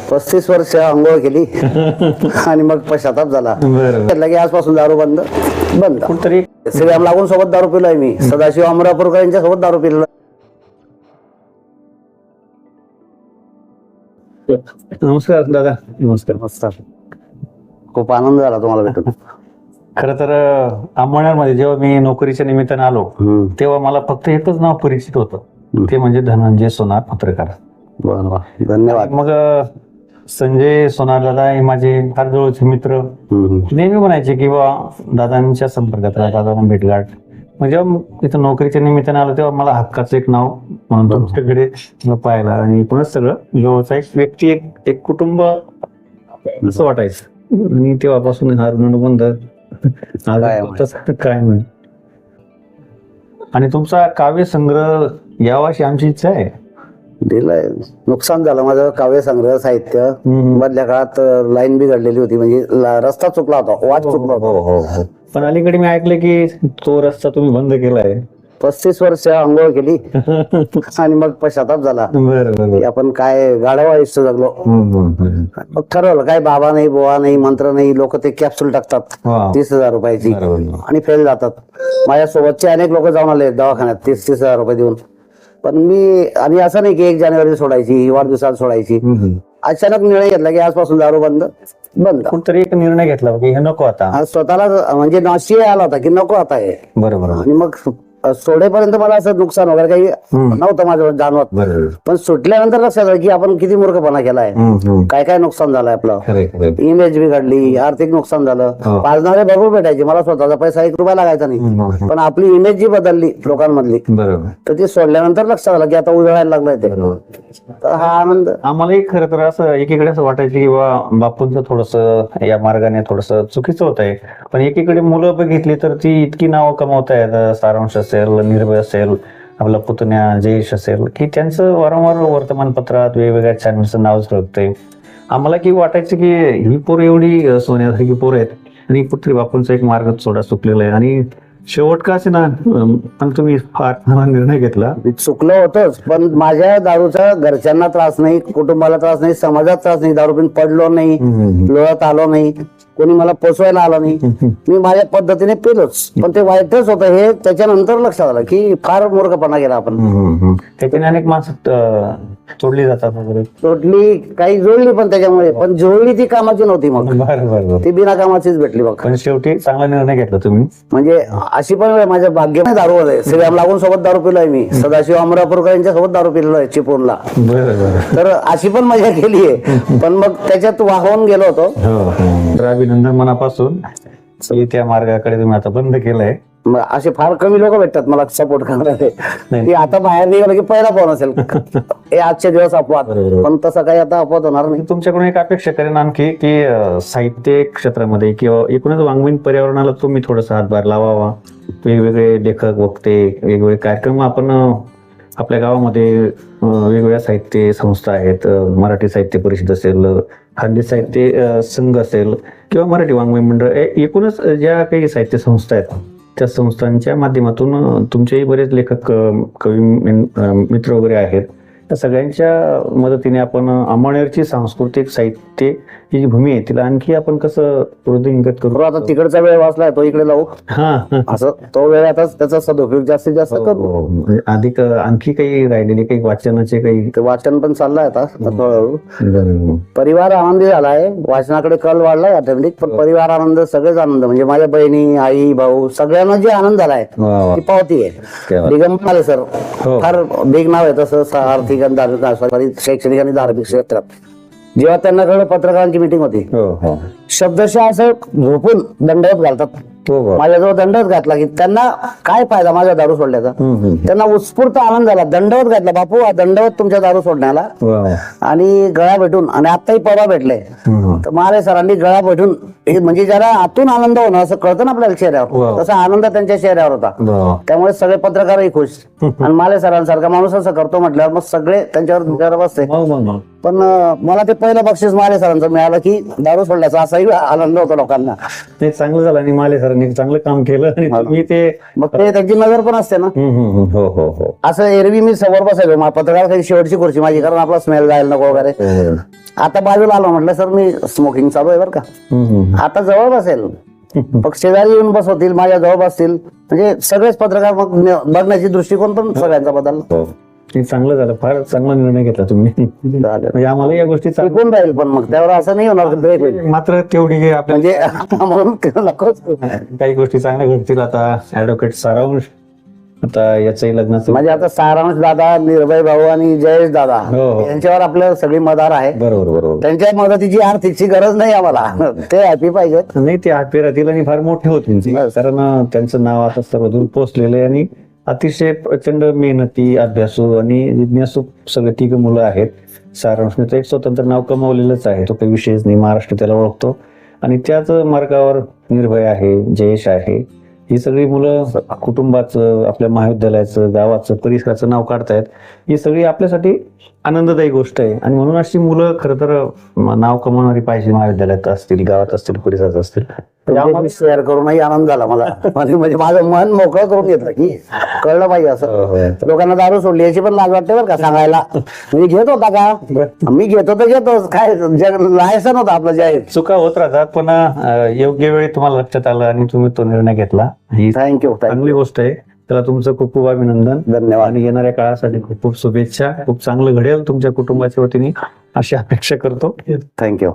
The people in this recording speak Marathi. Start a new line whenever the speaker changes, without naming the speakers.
35 वर्ष आंघोळ केली आणि मग पश्चाताप झाला. की आजपासून दारू बंद बंद.
कुठतरी
श्रीराम लागून सोबत दारू पिलोय मी, सदाशिव अमरापूरकर यांच्या सोबत दारू पिलो.
नमस्कार दादा. नमस्कार.
नमस्कार. खूप आनंद झाला तुम्हाला भेटून.
खर तर अंमळनेरमध्ये जेव्हा मी नोकरीच्या निमित्ताने आलो तेव्हा मला फक्त एकच नाव परिचित होतं, ते म्हणजे धनंजय सोनार पत्रकार.
धन्यवाद.
मग संजय सोनार दादा हे माझे फार जवळचे मित्र नेहमी म्हणायचे की बा दादांच्या संपर्कात राहा, दादांना भेटगाठ. म्हणजे इथं नोकरीच्या निमित्ताने आलो तेव्हा मला हक्काचं एक नाव म्हणून तुमच्याकडे पाहिला आणि पुन्हा सगळं जवळचा एक व्यक्ती, एक कुटुंब असं वाटायचं. आणि तेव्हापासून हा ऋणबंध काय म्हण. आणि तुमचा काव्य संग्रह यावा अशी आमची इच्छा आहे.
दिलंय. नुकसान झालं माझं काव्य संग्रह साहित्य. मधल्या काळात लाईन बिघडलेली होती, म्हणजे रस्ता चुकला होता, वाट चुकला होता.
पण अलीकडे मी ऐकलं की तो रस्ता तुम्ही बंद केलाय.
35 वर्ष आंघोळ केली आणि मग पश्चाताप झाला. आपण काय गाढव आयुष्य जगलो. मग ठरवलं काय, बाबा नाही, बोवा नाही, मंत्र नाही. लोक ते कॅप्सूल टाकतात 30,000 रुपयाची आणि फेल जातात. माझ्या सोबतचे अनेक लोक जाऊन आले दवाखान्यात 30,000 रुपये देऊन. पण मी, आणि असं नाही की 1 जानेवारी सोडायची, वाढदिवसात सोडायची. अचानक निर्णय घेतला की आजपासून दारू बंद बंद.
कुठतरी एक निर्णय घेतला की हे नको आता.
स्वतःला म्हणजे नाशी आला होता की नको आता हे.
बरोबर.
आणि मग सोडेपर्यंत मला असं नुकसान वगैरे काही नव्हतं माझं जाणवत. पण सुटल्यानंतर लक्षात आलं की आपण किती मूर्खपणा केलाय, काय काय नुकसान झालंय आपलं. इमेज बिघडली, आर्थिक नुकसान झालं. पाजणारे भरपूर भेटायचे, मला स्वतःचा पैसा 1 रुपया लागायचा नाही. पण आपली इमेज जी बदलली लोकांमधली, तर ती सोडल्यानंतर लक्षात आलं की आता उजळायला लागलाय ते. तर हा आनंद
आम्हालाही खरं तर असं एकीकडे असं वाटायचं की बापूंचं थोडस या मार्गाने थोडस चुकीचं होत आहे. पण एकीकडे मुलं बघितली तर ती इतकी नावं कमावतायत. सारांश असेल, निर्भय असेल, आपला पुतण्या जयेश असेल, की त्यांचं वारंवार वर्तमानपत्रात वेगवेगळ्या चॅनलचं नाव झळकतंय. आम्हाला की वाटायचं की ही पोरं एवढी सोन्यासारखी पोरं आहेत आणि कुठतरी बापूंचा एक मार्ग थोडा चुकलेला आहे. आणि शेवट का असे ना, पण तुम्ही फार निर्णय घेतला.
चुकलं होतंच, पण माझ्या दारूचा घरच्यांना त्रास नाही, कुटुंबाला त्रास नाही, समाजात त्रास नाही. दारू पिऊन पडलो नाही, लोळत आलो नाही, कोणी मला पोचवायला आलं नाही. मी माझ्या पद्धतीने पेलोच. पण ते वाईटच होतं हे त्याच्यानंतर लक्षात आलं की फार मूर्खपणा केला आपण.
त्याच्याने अनेक माणसं तोडली जातात वगैरे.
तोडली, काही जोडली पण त्याच्यामुळे, पण जोडली ती कामाची नव्हती. मग ती बिना कामाचीच भेटली. बघ,
पण शेवटी चांगला निर्णय घेतला तुम्ही.
म्हणजे अशी पण माझ्या भाग्य नाही दारू आहे. श्रीराम लागून सोबत दारू पिलोय मी, सदाशिव अमरापूरकर यांच्या सोबत दारू पिलोय चिपळूणला. तर अशी पण मजा केली आहे. पण मग त्याच्यात वाहून गेलो होतो.
अभिनंदन मनापासून. त्या मार्गाकडे तुम्ही आता बंद केलंय.
असे फार कमी लोक भेटतात मला सपोर्ट करणारे. की आता बाहेर निघालं की पहिला फोन असेल हे आजचे दिवस अपवाद. पण तसं काही आता अपवाद होणार नाही.
तुमच्याकडून एक अपेक्षा करेन आणखी की साहित्य क्षेत्रामध्ये किंवा एकूणच वाङ्मयीन पर्यावरणाला तुम्ही थोडासा हातभार लावावा. वेगवेगळे लेखक, वक्ते, वेगवेगळे कार्यक्रम आपण आपल्या गावामध्ये वेगवेगळ्या साहित्य संस्था आहेत. मराठी साहित्य परिषद असेल, खानदेश साहित्य संघ असेल किंवा मराठी वाङ्मय मंडळ, एकूणच ज्या काही साहित्य संस्था आहेत त्या संस्थांच्या माध्यमातून तुमचेही बरेच लेखक, कवी मित्र वगैरे आहेत. त्या सगळ्यांच्या मदतीने आपण अंमळनेरची सांस्कृतिक साहित्य ही जी भूमी आहे तिला आणखी आपण कसं वृद्धिंगत करू.
आता तिकडचा वेळ वाचलाय तो इकडे लावू, असं तो वेळ आता त्याचा सदुपयोग जास्तीत जास्त करू.
अधिक आणखी काही राहिलेले काही वाचनाचे काही
वाचन पण चाललंय आता हळूहळू. परिवार आनंदी झालाय, वाचनाकडे कल वाढलाय ऑटोमॅटिक. पण परिवार आनंद, सगळेच आनंद, म्हणजे माझ्या बहिणी, आई, भाऊ सगळ्यांना जे आनंद झालाय ती पावती आहे. दिगंबर सर फार बिग नाव आहे तसं आर्थिक आणि धार्मिक, शैक्षणिक आणि धार्मिक क्षेत्रात. जेव्हा त्यांना कळलं पत्रकारांची मिटिंग होती, शब्दशः असं झोपून दंडवत घालतात. माझ्याजवळ दंडवत घातला की त्यांना काय फायदा माझ्या दारू सोडल्याचा. त्यांना उत्स्फूर्त आनंद झाला. दंडवत घातला, बापू दंडवत तुमच्या दारू सोडण्याला. आणि गळा भेटून, आणि आताही परवा भेटले तर मारे सरांनी गळा भेटून, म्हणजे जरा आतून आनंद होणं असं कळतं ना आपल्याला चेहऱ्यावर, तसा आनंद त्यांच्या चेहऱ्यावर होता. त्यामुळे सगळे पत्रकारही खुश. आणि माले सरांसारखा माणूस असं करतो म्हटल्यावर मग सगळे त्यांच्यावर बसते. पण मला ते पहिलं बक्षीस माले सरांचं मिळालं की दारू सोडल्याचा असाही आनंद होता लोकांना.
ते चांगलं झालं आणि माले सरांनी चांगलं काम केलं आणि तुम्ही ते
मग ते त्यांची नजर पण असते ना.
हो हो हो
असं एरवी मी समोर बसायचो पत्रकार काही शेवटची खुर्ची माझी, कारण आपला स्मेल जायला नको वगैरे. आता बाजूला आलो म्हटलं सर मी स्मोकिंग चालू आहे बरं का, आता जवळ बसेल, मग शेजारी येऊन बसवतील, माझ्या जवळ बसतील, म्हणजे सगळेच पत्रकार मग बघण्याची दृष्टिकोन पण सगळ्यांचा बदलला.
ते चांगलं झालं, फार चांगला निर्णय घेतला तुम्ही. म्हणजे आम्हाला या गोष्टी
टिकून राहील, पण मग त्यावर असं नाही होणार की break होईल.
मात्र तेवढी आपल्या
म्हणजे म्हणून नकोच.
काही गोष्टी चांगल्या घडतील. आता ऍडव्होकेट सारांश, आता याचंही लग्नाचं
म्हणजे आता सारांश दादा, निर्भय भाऊ आणि जयेश दादा
हो.
यांच्यावर आपलं सगळी मदार आहे.
बरोबर बरोबर.
त्यांच्या मदतीची आर्थिकची गरज नाही आम्हाला, ते हॅपी पाहिजेत.
नाही ते हात राहतील आणि फार मोठे होतील, कारण त्यांचं नाव आता सर्वदूर पोहोचलेलं आहे आणि अतिशय प्रचंड मेहनती, अभ्यासू आणि जिज्ञासू सगळे तिघ मुलं आहेत. सारांशने तर एक स्वतंत्र नाव कमावलेलंच आहे, तो काही विषयच नाही, महाराष्ट्र त्याला ओळखतो. आणि त्याच मार्गावर निर्भय आहे, जयेश आहे, ही सगळी मुलं कुटुंबाचं, आपल्या महाविद्यालयाचं, गावाचं, परिसराचं नाव काढतायत. ही सगळी आपल्यासाठी आनंददायी गोष्ट आहे आणि म्हणून अशी मुलं खरं तर नाव कमवणारी पाहिजे, महाविद्यालयात असतील, गावात असतील, परिसरात असतील.
शेअर करूनही आनंद झाला मला. म्हणजे माझं मन मोकळं करून घेतलं की कळलं पाहिजे असं. लोकांना दारू सोडली याची पण लाज वाटते बरं का सांगायला. मी घेत होता का, मी घेतो तर घेतो, काय लायसन होता आपलं जाहीर.
चुका होत राहतात, पण योग्य वेळी तुम्हाला लक्षात आलं आणि तुम्ही तो निर्णय घेतला, ही
थँक्यू.
चांगली गोष्ट आहे. त्याला तुमचं खूप खूप अभिनंदन,
धन्यवाद.
आणि येणाऱ्या काळासाठी खूप खूप शुभेच्छा. खूप चांगलं घडेल तुमच्या कुटुंबाच्या वतीने अशी अपेक्षा करतो.
थँक्यू.